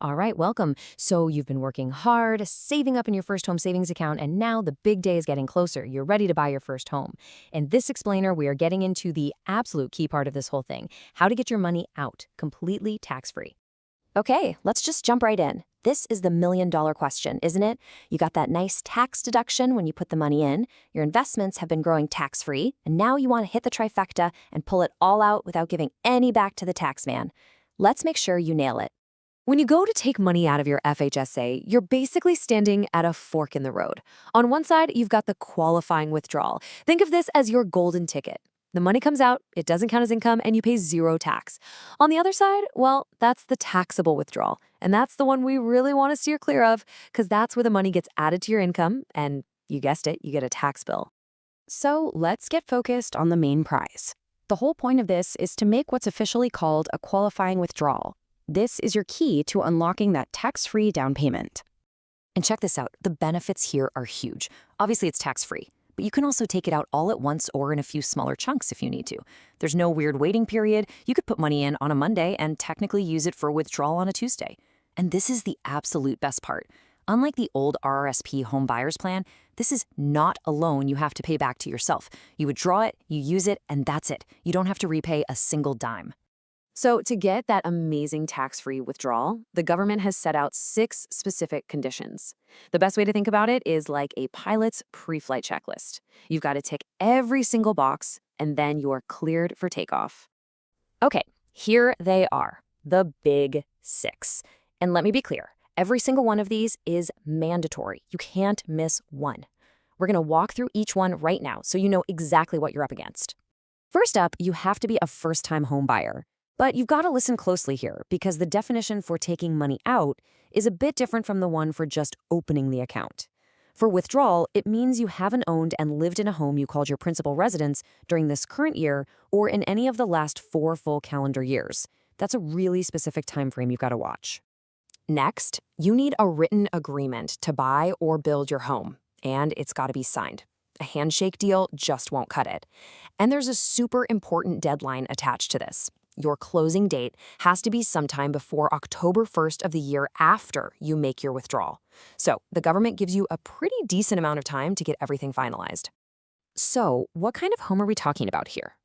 All right, welcome. So you've been working hard, saving up in your first home savings account, and now the big day is getting closer. You're ready to buy your first home. In this explainer, we are getting into the absolute key part of this whole thing, how to get your money out completely tax-free. Okay, let's just jump right in. This is the million-dollar question, isn't it? You got that nice tax deduction when you put the money in, your investments have been growing tax-free, and now you want to hit the trifecta and pull it all out without giving any back to the tax man. Let's make sure you nail it. When you go to take money out of your FHSA, you're basically standing at a fork in the road. On one side, you've got the qualifying withdrawal. Think of this as your golden ticket. The money comes out, it doesn't count as income, and you pay zero tax. On the other side, well, that's the taxable withdrawal. And that's the one we really want to steer clear of, because that's where the money gets added to your income, and you guessed it, you get a tax bill. So let's get focused on the main prize. The whole point of this is to make what's officially called a qualifying withdrawal. This is your key to unlocking that tax-free down payment. And check this out, the benefits here are huge. Obviously, it's tax-free, but you can also take it out all at once or in a few smaller chunks if you need to. There's no weird waiting period. You could put money in on a Monday and technically use it for withdrawal on a Tuesday. And this is the absolute best part. Unlike the old RRSP home buyer's plan, this is not a loan you have to pay back to yourself. You withdraw it, you use it, and that's it. You don't have to repay a single dime. So to get that amazing tax-free withdrawal, the government has set out 6 specific conditions. The best way to think about it is like a pilot's pre-flight checklist. You've got to tick every single box, and then you're cleared for takeoff. Okay, here they are, the big 6. And let me be clear, every single one of these is mandatory. You can't miss one. We're going to walk through each one right now so you know exactly what you're up against. First up, you have to be a first-time home buyer. But you've got to listen closely here because the definition for taking money out is a bit different from the one for just opening the account. For withdrawal, it means you haven't owned and lived in a home you called your principal residence during this current year or in any of the last 4 full calendar years. That's a really specific time frame you've got to watch. Next, you need a written agreement to buy or build your home, and it's got to be signed. A handshake deal just won't cut it. And there's a super important deadline attached to this. Your closing date has to be sometime before October 1st of the year after you make your withdrawal. So the government gives you a pretty decent amount of time to get everything finalized. So what kind of home are we talking about here?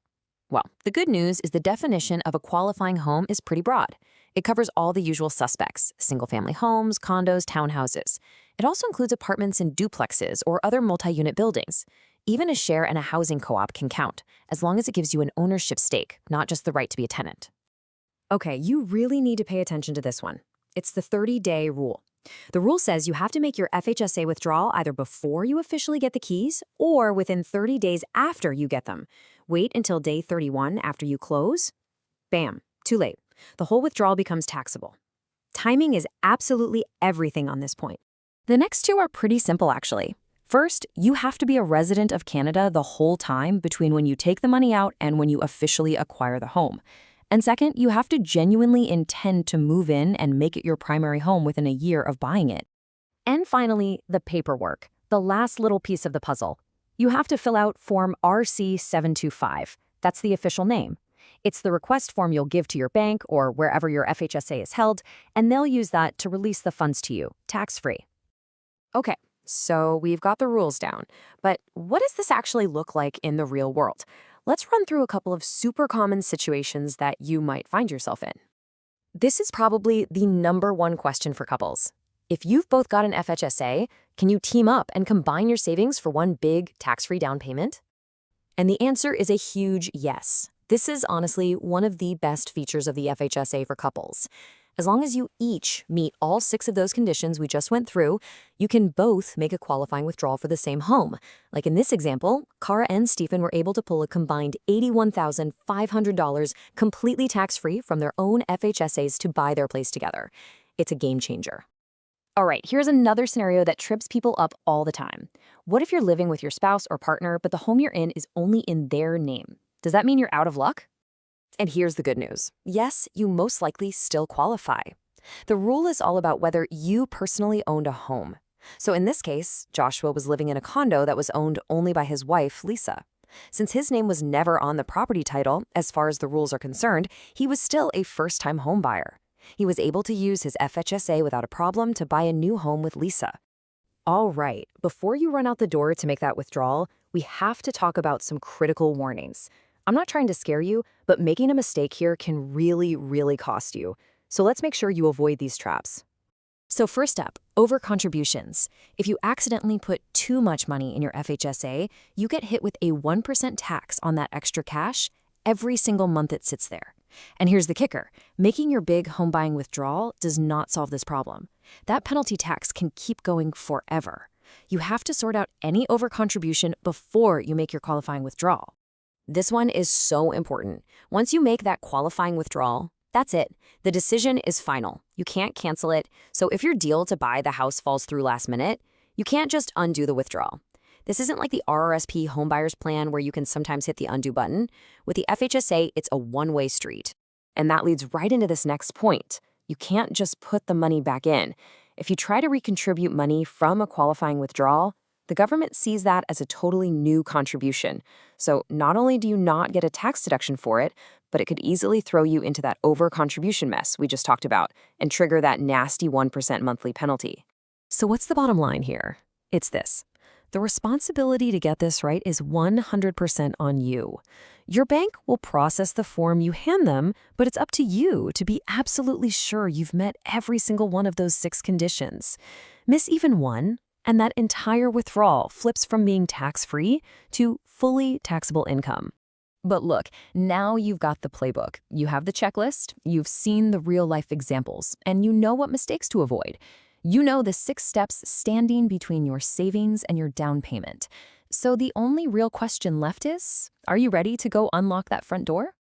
Well, the good news is the definition of a qualifying home is pretty broad. It covers all the usual suspects, single-family homes, condos, townhouses. It also includes apartments and duplexes or other multi-unit buildings. Even a share in a housing co-op can count, as long as it gives you an ownership stake, not just the right to be a tenant. Okay, you really need to pay attention to this one. It's the 30-day rule. The rule says you have to make your FHSA withdrawal either before you officially get the keys or within 30 days after you get them. Wait until day 31 after you close. Bam, too late. The whole withdrawal becomes taxable. Timing is absolutely everything on this point. The next 2 are pretty simple, actually. First, you have to be a resident of Canada the whole time between when you take the money out and when you officially acquire the home. And second, you have to genuinely intend to move in and make it your primary home within a year of buying it. And finally, the paperwork, the last little piece of the puzzle. You have to fill out Form RC-725. That's the official name. It's the request form you'll give to your bank or wherever your FHSA is held, and they'll use that to release the funds to you, tax-free. Okay. So we've got the rules down, but what does this actually look like in the real world? Let's run through a couple of super common situations that you might find yourself in. This is probably the #1 question for couples. If you've both got an FHSA, can you team up and combine your savings for one big tax-free down payment? And the answer is a huge yes. This is honestly one of the best features of the FHSA for couples. As long as you each meet all 6 of those conditions we just went through, you can both make a qualifying withdrawal for the same home. Like in this example, Cara and Stephen were able to pull a combined $81,500 completely tax-free from their own FHSAs to buy their place together. It's a game changer. All right, here's another scenario that trips people up all the time. What if you're living with your spouse or partner, but the home you're in is only in their name? Does that mean you're out of luck? And here's the good news. Yes, you most likely still qualify. The rule is all about whether you personally owned a home. So in this case, Joshua was living in a condo that was owned only by his wife, Lisa. Since his name was never on the property title, as far as the rules are concerned, he was still a first-time home buyer. He was able to use his FHSA without a problem to buy a new home with Lisa. All right, before you run out the door to make that withdrawal, we have to talk about some critical warnings. I'm not trying to scare you, but making a mistake here can really cost you. So let's make sure you avoid these traps. So first up, overcontributions. If you accidentally put too much money in your FHSA, you get hit with a 1% tax on that extra cash every single month it sits there. And here's the kicker. Making your big home buying withdrawal does not solve this problem. That penalty tax can keep going forever. You have to sort out any overcontribution before you make your qualifying withdrawal. This one is so important. Once you make that qualifying withdrawal, that's it. The decision is final. You can't cancel it. So if your deal to buy the house falls through last minute, you can't just undo the withdrawal. This isn't like the RRSP homebuyer's plan where you can sometimes hit the undo button. With the FHSA, it's a one-way street. And that leads right into this next point. You can't just put the money back in. If you try to recontribute money from a qualifying withdrawal, the government sees that as a totally new contribution. So not only do you not get a tax deduction for it, but it could easily throw you into that overcontribution mess we just talked about and trigger that nasty 1% monthly penalty. So what's the bottom line here? It's this. The responsibility to get this right is 100% on you. Your bank will process the form you hand them, but it's up to you to be absolutely sure you've met every single one of those 6 conditions. Miss even one, and that entire withdrawal flips from being tax-free to fully taxable income. But look, now you've got the playbook. You have the checklist, you've seen the real-life examples, and you know what mistakes to avoid. You know the 6 steps standing between your savings and your down payment. So the only real question left is, are you ready to go unlock that front door?